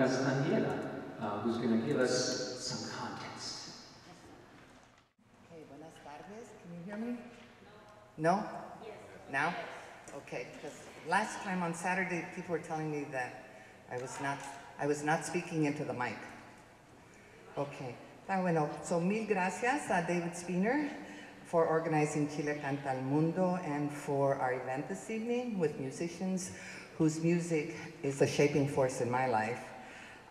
Castañeda, who's going to give us some context. Okay, buenas tardes. Can you hear me? No? Yes. Now? Okay, because last time on Saturday, people were telling me that I was not speaking into the mic. Okay. Bueno, so mil gracias a David Spinner for organizing Chile Canta al Mundo and for our event this evening with musicians whose music is a shaping force in my life.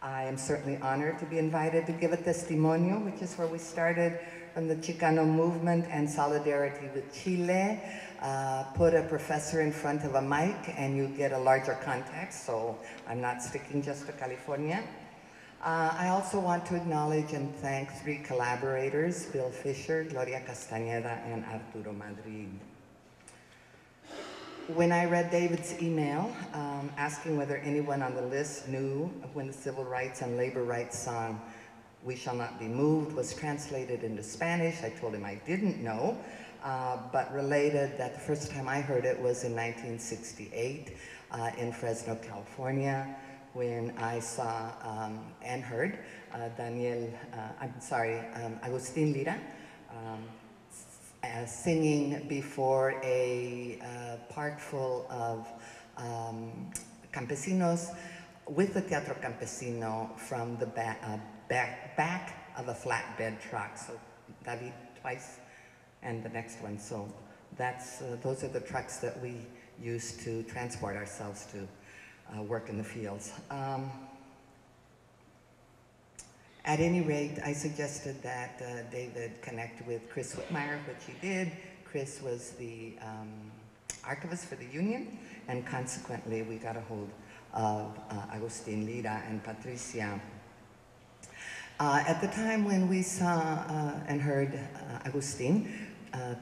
I am certainly honored to be invited to give a testimonial, which is where we started from the Chicano movement and solidarity with Chile. Put a professor in front of a mic and you get a larger context, so I'm not sticking just to California. I also want to acknowledge and thank 3 collaborators, Bill Fisher, Gloria Castañeda, and Arturo Madrid. When I read David's email asking whether anyone on the list knew when the civil rights and labor rights song "We Shall Not Be Moved" was translated into Spanish, I told him I didn't know, but related that the first time I heard it was in 1968 in Fresno, California, when I saw and heard Agustin Lira singing before a park full of campesinos with the Teatro Campesino from the back of a flatbed truck. So David twice and the next one. So that's those are the trucks that we use to transport ourselves to work in the fields. At any rate, I suggested that David connect with Chris Whitmire, which he did. Chris was the archivist for the Union, and consequently we got a hold of Agustin Lira and Patricia. At the time when we saw and heard Agustin,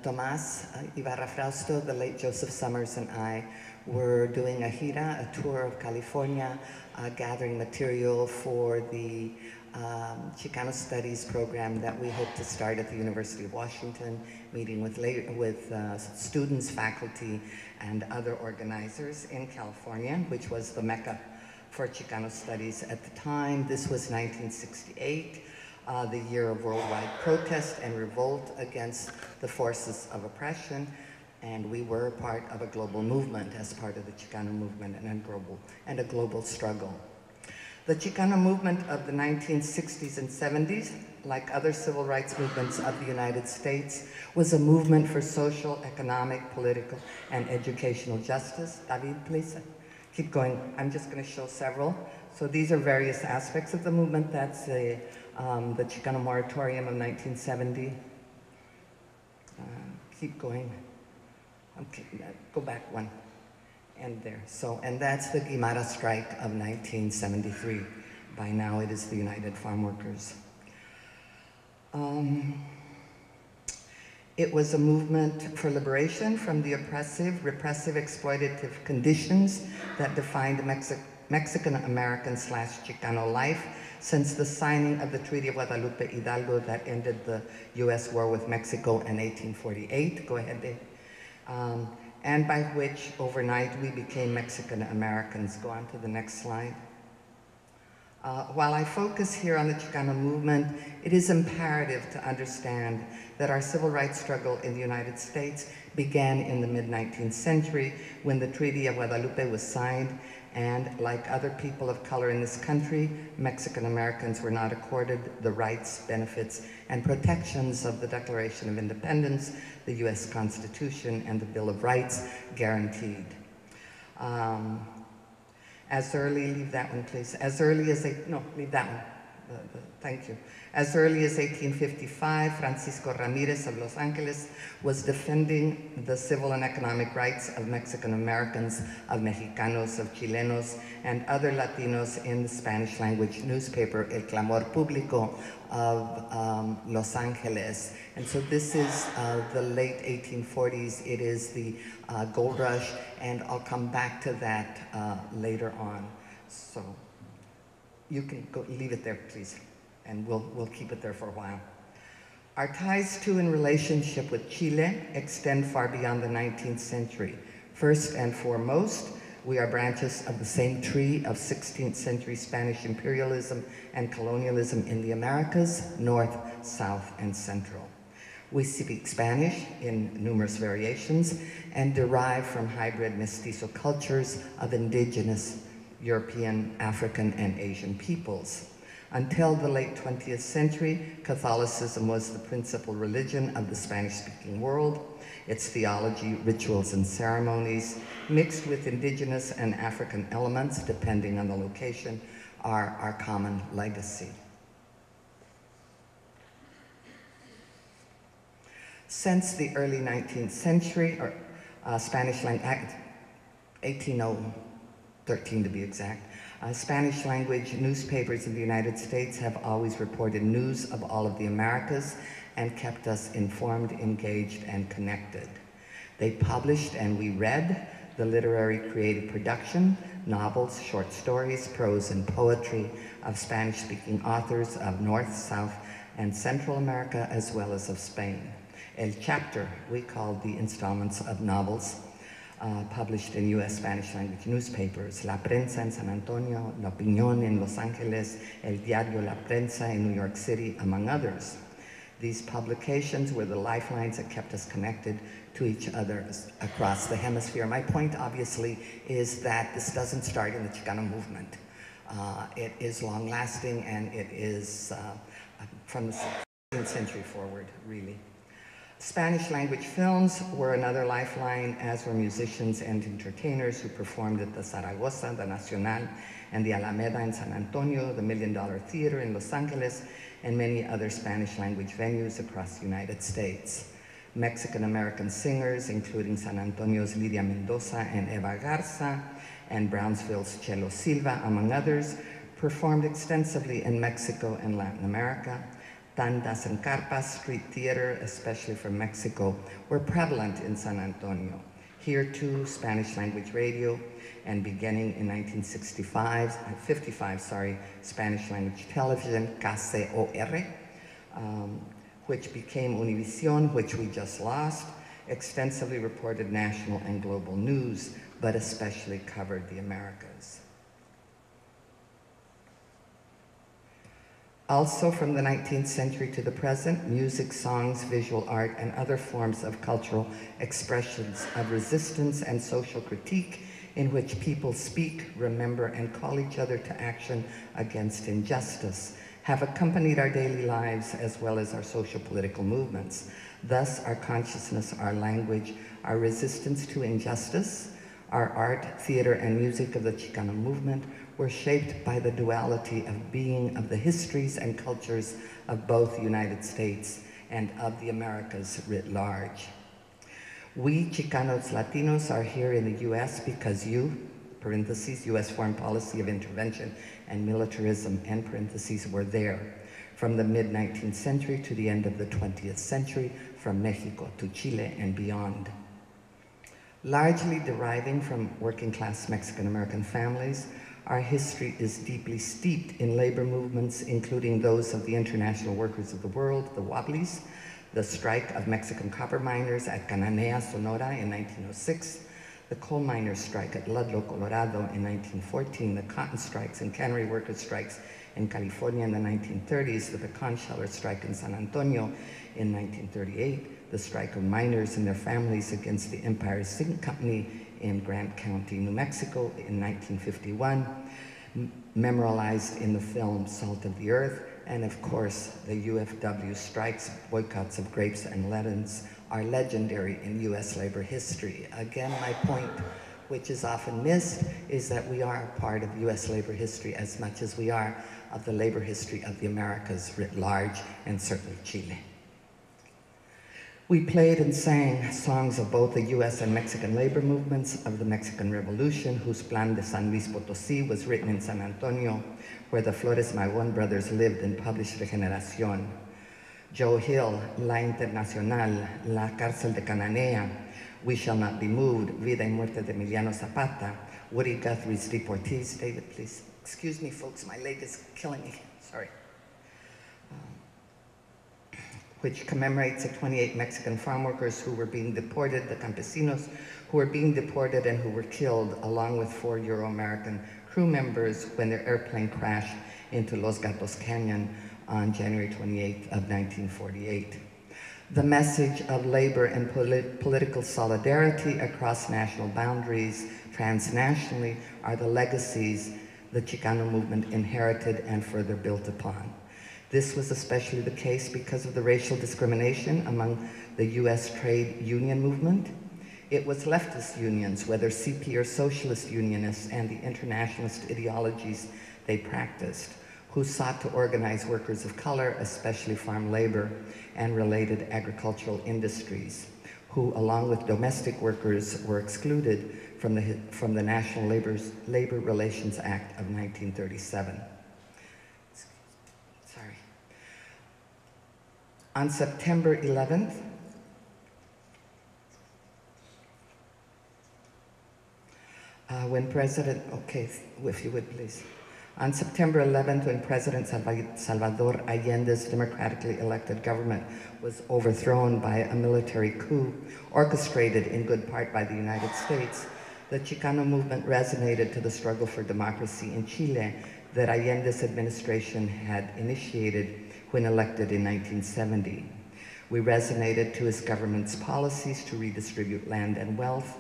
Tomás Ibarra Frausto, the late Joseph Summers, and I were doing a gira, a tour of California, gathering material for the Chicano Studies program that we hope to start at the University of Washington, meeting with students, faculty, and other organizers in California, which was the Mecca for Chicano Studies at the time. This was 1968, the year of worldwide protest and revolt against the forces of oppression, and we were part of a global movement as part of the Chicano movement and a global struggle. The Chicano movement of the 1960s and 70s, like other civil rights movements of the United States, was a movement for social, economic, political, and educational justice. David, please keep going. I'm just going to show several. So these are various aspects of the movement. That's the Chicano Moratorium of 1970. Keep going. Okay, go back one. And there. So, and that's the Guimara strike of 1973. By now it is the United Farm Workers. It was a movement for liberation from the oppressive, repressive, exploitative conditions that defined Mexican-American / Chicano life since the signing of the Treaty of Guadalupe Hidalgo that ended the US war with Mexico in 1848. Go ahead, Dave. And by which overnight we became Mexican Americans. Go on to the next slide. While I focus here on the Chicano movement, it is imperative to understand that our civil rights struggle in the United States began in the mid-19th century when the Treaty of Guadalupe was signed, and like other people of color in this country, Mexican Americans were not accorded the rights, benefits, and protections of the Declaration of Independence, the US Constitution, and the Bill of Rights guaranteed. As early, leave that one please, as early as, no, leave that one, thank you. As early as 1855, Francisco Ramirez of Los Angeles was defending the civil and economic rights of Mexican Americans, of Mexicanos, of Chilenos, and other Latinos in the Spanish language newspaper El Clamor Público of Los Angeles. And so this is the late 1840s. It is the gold rush, and I'll come back to that later on. So you can go, leave it there, please, and we'll keep it there for a while. Our ties to and relationship with Chile extend far beyond the 19th century. First and foremost, We are branches of the same tree of 16th century Spanish imperialism and colonialism in the Americas, North, South, and Central. We speak Spanish in numerous variations and derive from hybrid mestizo cultures of indigenous European, African, and Asian peoples. Until the late 20th century, Catholicism was the principal religion of the Spanish-speaking world. Its theology, rituals, and ceremonies, mixed with indigenous and African elements, depending on the location, are our common legacy. Since the early 19th century, or Spanish language, 1813 to be exact, Spanish language newspapers in the United States have always reported news of all of the Americas and kept us informed, engaged, and connected. They published and we read the literary creative production, novels, short stories, prose, and poetry of Spanish-speaking authors of North, South, and Central America, as well as of Spain. El Chapter, we called the installments of novels published in U.S. Spanish language newspapers, La Prensa en San Antonio, La Opinión in Los Angeles, El Diario La Prensa in New York City, among others. These publications were the lifelines that kept us connected to each other across the hemisphere. My point, obviously, is that this doesn't start in the Chicano movement. It is long-lasting, and it is from the 16th century forward, really. Spanish language films were another lifeline, as were musicians and entertainers who performed at the Zaragoza, the Nacional, and the Alameda in San Antonio, the $1 Million Theater in Los Angeles, and many other Spanish language venues across the United States. Mexican-American singers, including San Antonio's Lidia Mendoza and Eva Garza, and Brownsville's Chelo Silva, among others, performed extensively in Mexico and Latin America. Tandas and carpas, street theater, especially from Mexico, were prevalent in San Antonio. Here too, Spanish language radio, and beginning in 1955, Spanish language television, KCOR, which became Univision, which we just lost, extensively reported national and global news, but especially covered the Americas. Also from the 19th century to the present, music, songs, visual art, and other forms of cultural expressions of resistance and social critique in which people speak, remember, and call each other to action against injustice have accompanied our daily lives as well as our social political movements. Thus, our consciousness, our language, our resistance to injustice, our art, theater, and music of the Chicano movement were shaped by the duality of being of the histories and cultures of both the United States and of the Americas writ large. We Chicanos Latinos are here in the US because you, parentheses, US foreign policy of intervention and militarism, end parentheses, were there. From the mid-19th century to the end of the 20th century, from Mexico to Chile and beyond. Largely deriving from working-class Mexican-American families, our history is deeply steeped in labor movements, including those of the International Workers of the World, the Wobblies, the strike of Mexican copper miners at Cananea, Sonora in 1906, the coal miners' strike at Ludlow, Colorado in 1914, the cotton strikes and cannery workers' strikes in California in the 1930s, the pecan sheller strike in San Antonio in 1938, the strike of miners and their families against the Empire Zinc Company in Grant County, New Mexico in 1951, memorialized in the film Salt of the Earth, and of course the UFW strikes, boycotts of grapes and lemons are legendary in US labor history. Again, my point, which is often missed, is that we are a part of US labor history as much as we are of the labor history of the Americas writ large, and certainly Chile. We played and sang songs of both the US and Mexican labor movements, of the Mexican Revolution, whose Plan de San Luis Potosí was written in San Antonio, where the Flores Magón brothers lived and published Regeneración. Joe Hill, La Internacional, La Cárcel de Cananea, We Shall Not Be Moved, Vida y Muerte de Emiliano Zapata, Woody Guthrie's Deportees. David, please. Excuse me, folks, my leg is killing me. Sorry. which commemorates the 28 Mexican farm workers who were being deported, the campesinos who were being deported and who were killed, along with 4 Euro-American crew members when their airplane crashed into Los Gatos Canyon on January 28th of 1948. The message of labor and political solidarity across national boundaries, transnationally, are the legacies the Chicano movement inherited and further built upon. This was especially the case because of the racial discrimination among the US trade union movement. It was leftist unions, whether CP or socialist unionists, and the internationalist ideologies they practiced, who sought to organize workers of color, especially farm labor and related agricultural industries, who, along with domestic workers, were excluded from the National Labor Relations Act of 1937. Sorry. On September 11th, when President, okay, if you would please. On September 11th, when President Salvador Allende's democratically elected government was overthrown by a military coup orchestrated in good part by the United States, the Chicano movement resonated to the struggle for democracy in Chile that Allende's administration had initiated when elected in 1970. We resonated to his government's policies to redistribute land and wealth,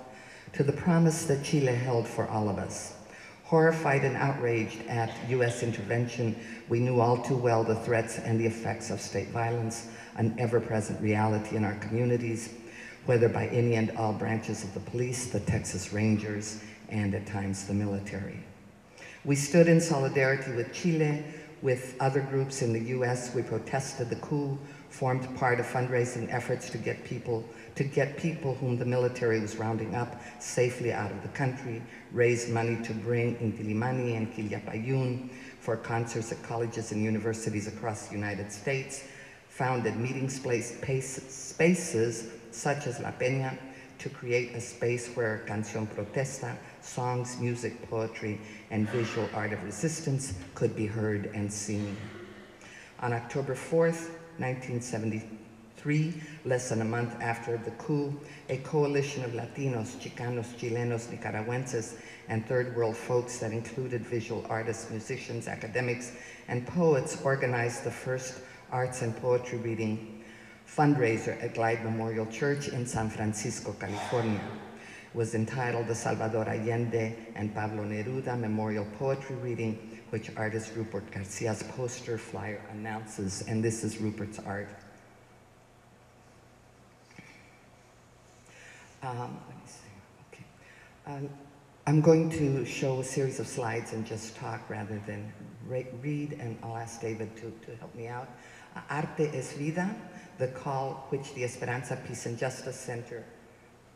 to the promise that Chile held for all of us. Horrified and outraged at US intervention, we knew all too well the threats and the effects of state violence, an ever-present reality in our communities, whether by any and all branches of the police, the Texas Rangers, and at times the military. We stood in solidarity with Chile. With other groups in the US, we protested the coup, formed part of fundraising efforts to get people whom the military was rounding up safely out of the country, raised money to bring Intilimani and Quillapayún for concerts at colleges and universities across the United States, founded meeting spaces such as La Peña to create a space where canción protesta, songs, music, poetry, and visual art of resistance could be heard and seen. On October 4th, 1973, less than a month after the coup, a coalition of Latinos, Chicanos, Chilenos, Nicaraguenses, and third world folks that included visual artists, musicians, academics, and poets organized the first arts and poetry reading fundraiser at Glide Memorial Church in San Francisco, California. It was entitled the Salvador Allende and Pablo Neruda Memorial Poetry Reading, which artist Rupert Garcia's poster flyer announces, and this is Rupert's art. Let me see, okay. I'm going to show a series of slides and just talk rather than read, and I'll ask David to help me out. Arte es Vida, the call which the Esperanza Peace and Justice Center,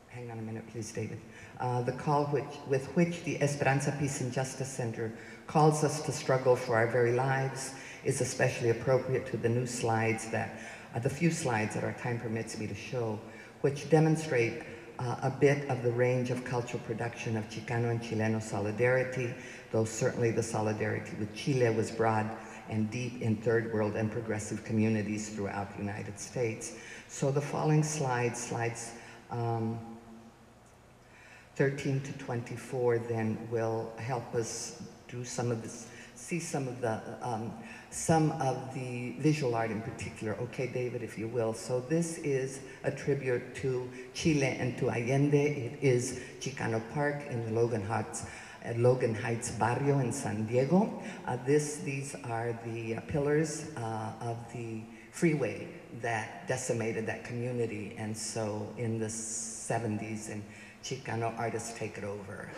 hang on a minute please, David. The call with which the Esperanza Peace and Justice Center calls us to struggle for our very lives is especially appropriate to the new slides that, the few slides that our time permits me to show, which demonstrate a bit of the range of cultural production of Chicano and Chileno solidarity, though certainly the solidarity with Chile was broad and deep in third world and progressive communities throughout the United States. So the following slides 13 to 24 then will help us do some of this, see some of the visual art in particular. Okay, David, if you will. So this is a tribute to Chile and to Allende. It is Chicano Park in the Logan Heights barrio in San Diego. These are the pillars of the freeway that decimated that community. And so in the 70s, and Chicano artists take it over.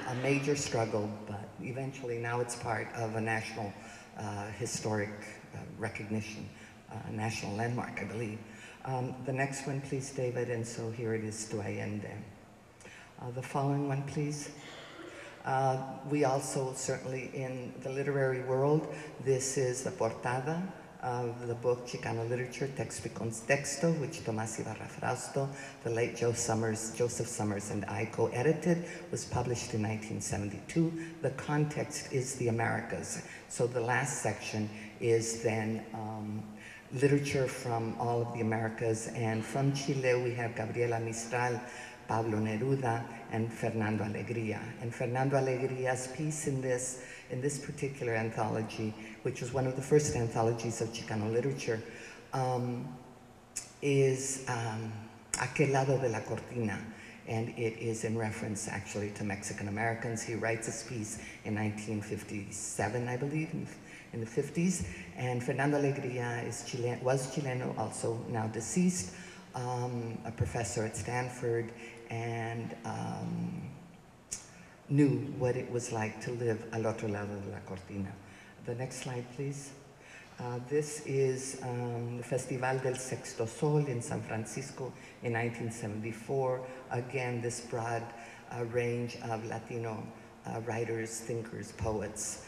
A major struggle, but eventually now it's part of a national historic recognition, national landmark, I believe. The next one, please, David, and so here it is to Allende. The following one, please. We also, certainly in the literary world, this is the portada of the book Chicano Literature, Texto y Contexto, which Tomás Ibarra Frausto, the late Joseph Summers and I co-edited, was published in 1972. The context is the Americas. So the last section is then literature from all of the Americas. And from Chile, we have Gabriela Mistral, Pablo Neruda, and Fernando Alegría. And Fernando Alegría's piece in this particular anthology, which was one of the first anthologies of Chicano literature, is Aquel lado de la cortina, and it is in reference actually to Mexican Americans. He writes this piece in 1957, I believe, in the 50s, and Fernando Alegría was Chileno, also now deceased, a professor at Stanford, and knew what it was like to live al otro lado de la cortina. The next slide, please. This is the Festival del Sexto Sol in San Francisco in 1974. Again, this broad range of Latino writers, thinkers, poets,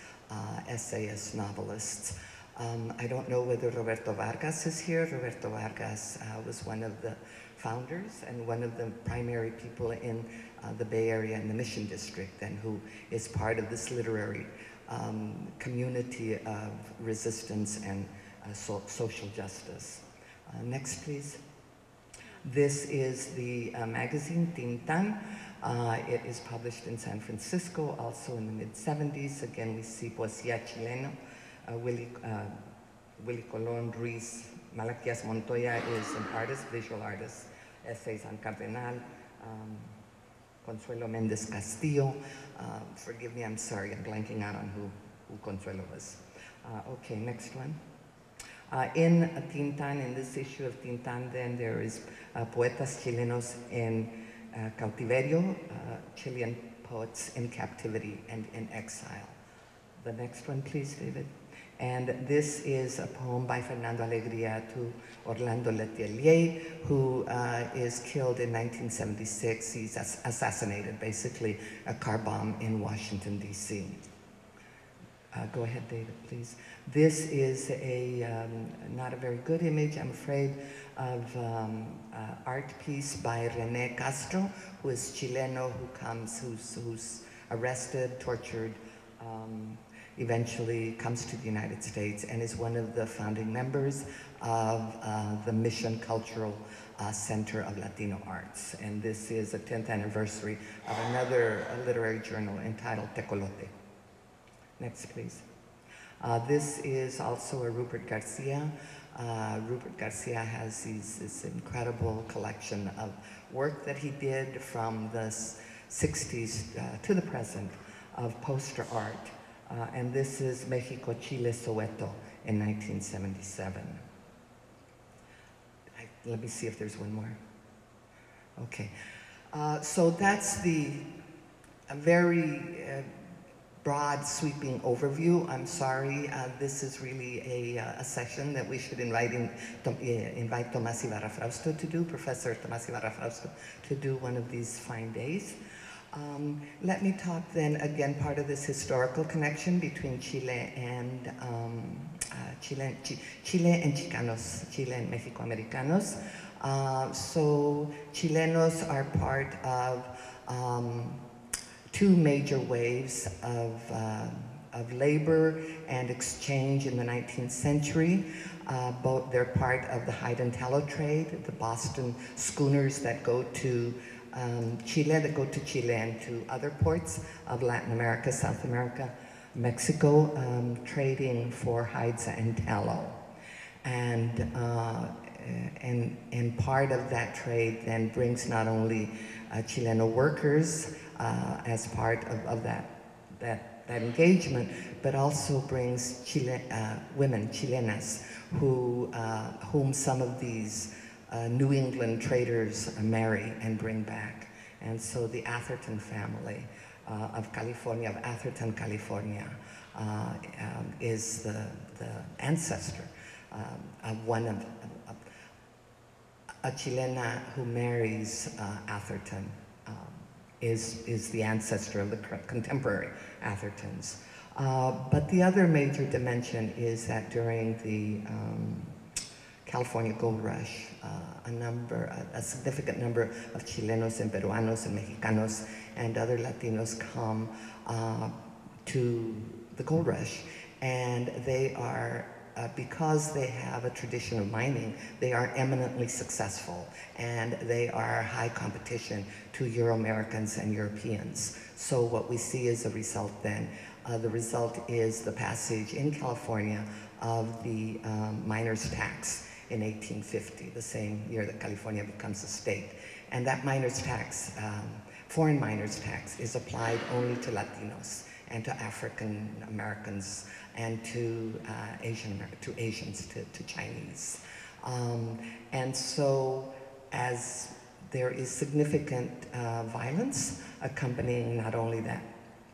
essayists, novelists. I don't know whether Roberto Vargas is here. Roberto Vargas was one of the founders and one of the primary people in the Bay Area and the Mission District, and who is part of this literary community of resistance and social justice. Next, please. This is the magazine Tintan. It is published in San Francisco, also in the mid-70s. Again, we see Poesía Chileno. Willie Colón Ruiz Malaquias Montoya is an artist, visual artist. Essays on Cardenal. Consuelo Méndez Castillo. Forgive me, I'm sorry, I'm blanking out on who Consuelo was. Okay, next one. In Tintan, in this issue of Tintan, then there is Poetas Chilenos en Cautiverio, Chilean poets in captivity and in exile. The next one, please, David. And this is a poem by Fernando Alegría to Orlando Letelier, who is killed in 1976. He's assassinated, basically, a car bomb in Washington, D.C. Go ahead, David, please. This is not a very good image, I'm afraid, of art piece by René Castro, who is Chileno, who's arrested, tortured, eventually comes to the United States and is one of the founding members of the Mission Cultural Center of Latino Arts. And this is the 10th anniversary of another literary journal entitled Tecolote. Next, please. This is also a Rupert Garcia. Rupert Garcia has this incredible collection of work that he did from the 60s to the present of poster art. And this is Mexico, Chile, Soweto in 1977. Let me see if there's one more. Okay. So that's a very broad, sweeping overview. I'm sorry, this is really a session that we should invite Tomás Ibarra Frausto to do, Professor Tomás Ibarra Frausto, to do one of these fine days. Let me talk then, again, part of this historical connection between Chile and Chicanos, Chile and Mexicoamericanos. So Chilenos are part of two major waves of labor and exchange in the 19th century. They're part of the hide and tallow trade, the Boston schooners that go to Chile, and to other ports of Latin America, South America, Mexico, trading for hides and tallow. And part of that trade then brings not only Chileno workers as part of that engagement, but also brings women, Chilenas, whom some of these New England traders marry and bring back. And so the Atherton family of California, of Atherton, California, is the ancestor of one of a Chilena who marries Atherton, is the ancestor of the contemporary Athertons. But the other major dimension is that during the California Gold Rush, a significant number of Chilenos and Peruanos and Mexicanos and other Latinos come to the Gold Rush, and they are because they have a tradition of mining, they are eminently successful, and they are high competition to Euro-Americans and Europeans. So what we see as a result then, the result is the passage in California of the miners' tax in 1850, the same year that California becomes a state. And that miners' tax, foreign miners' tax, is applied only to Latinos and to African Americans and to Asians, to Chinese. And so as there is significant violence accompanying not only that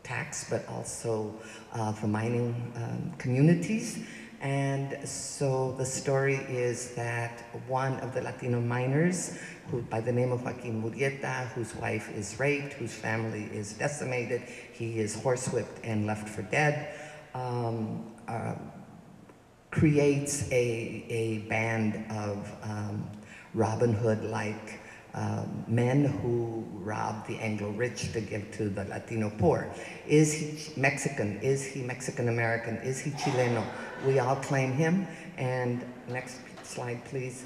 tax, but also the mining communities. And so the story is that one of the Latino miners, who by the name of Joaquin Murrieta, whose wife is raped, whose family is decimated, he is horsewhipped and left for dead, creates a band of Robin Hood-like men who rob the Anglo-rich to give to the Latino poor. Is he Mexican? Is he Mexican-American? Is he Chileno? We all claim him. And next slide, please.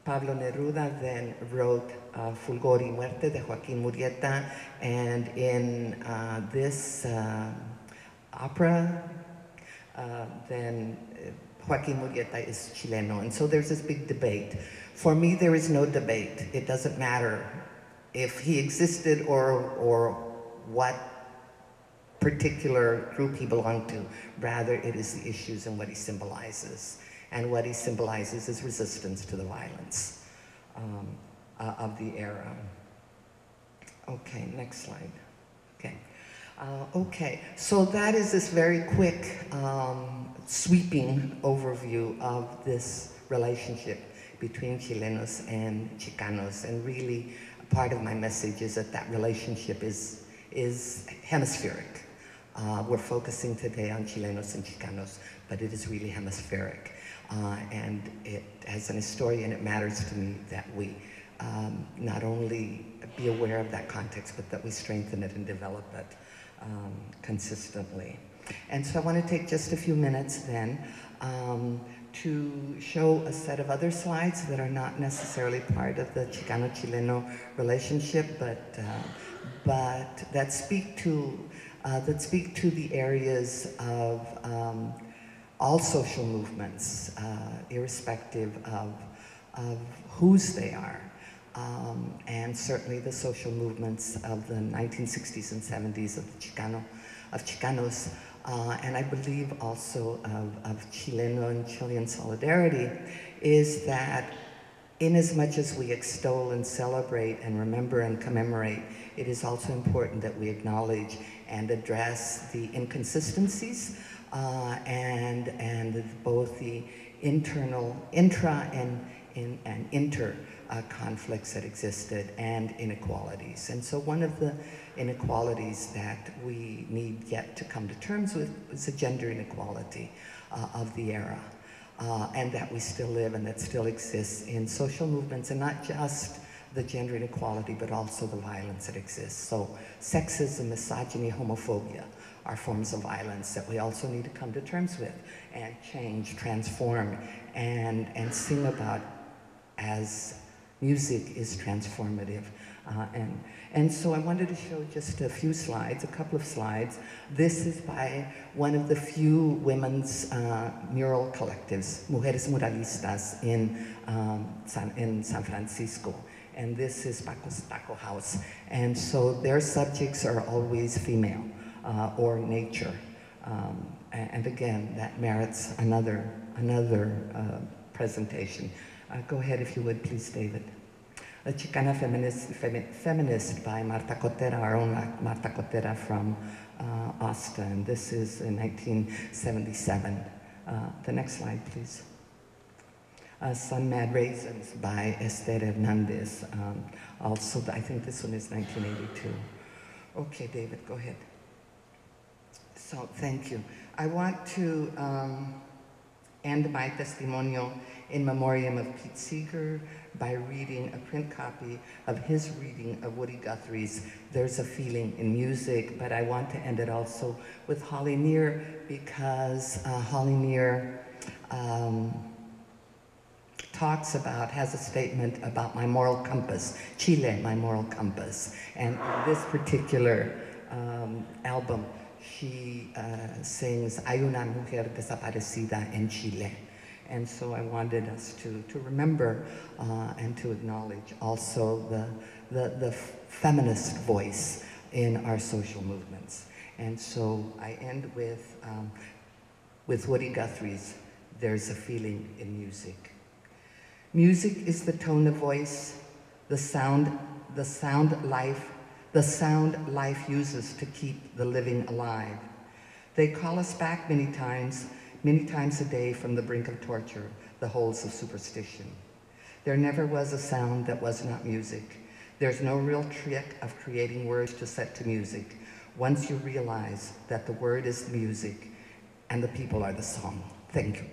Pablo Neruda then wrote Fulgor y Muerte de Joaquin Murrieta, and in this opera, then Joaquin Murrieta is Chileno. And so there's this big debate. For me, there is no debate. It doesn't matter if he existed or what particular group he belonged to. Rather, it is the issues and what he symbolizes. And what he symbolizes is resistance to the violence of the era. Okay, next slide. Okay. Okay, so that is this very quick, sweeping overview of this relationship between Chilenos and Chicanos. And really, part of my message is that that relationship is hemispheric. We're focusing today on Chilenos and Chicanos, but it is really hemispheric. And it, as an historian, it matters to me that we not only be aware of that context, but that we strengthen it and develop it consistently. And so I want to take just a few minutes then to show a set of other slides that are not necessarily part of the Chicano-Chileno relationship, but that speak to the areas of all social movements, irrespective of whose they are. And certainly the social movements of the 1960s and 70s of Chicanos, and I believe also of Chileno and Chilean solidarity, is that in as much as we extol and celebrate and remember and commemorate, it is also important that we acknowledge and address the inconsistencies and both the intra and inter conflicts that existed and inequalities. And so one of the inequalities that we need yet to come to terms with is the gender inequality of the era, and that we still live and that still exists in social movements, and not just the gender inequality, but also the violence that exists. So sexism, misogyny, homophobia are forms of violence that we also need to come to terms with and change, transform, and sing about as music is transformative. And so I wanted to show just a few slides, a couple of slides. This is by one of the few women's mural collectives, Mujeres Muralistas in San Francisco. And this is Paco's Taco House. And so their subjects are always female or nature. And again, that merits another presentation. Go ahead if you would, please, David. A Chicana feminist by Marta Cotera, our own Marta Cotera from Austin. This is in 1977. The next slide, please. Sun Mad Raisins by Esther Hernandez. Also, I think this one is 1982. Okay, David, go ahead. So, thank you. I want to end my testimonial in memoriam of Pete Seeger, by reading a print copy of his reading of Woody Guthrie's There's a Feeling in Music, but I want to end it also with Holly Near, because Holly Near has a statement about my moral compass, Chile, my moral compass. And in this particular album, she sings Hay una mujer desaparecida en Chile. And so I wanted us to remember and to acknowledge also the feminist voice in our social movements. And so I end with Woody Guthrie's There's a Feeling in Music. Music is the tone of voice, the sound life uses to keep the living alive. They call us back many times a day from the brink of torture, the holes of superstition. There never was a sound that was not music. There's no real trick of creating words to set to music, once you realize that the word is music and the people are the song. Thank you.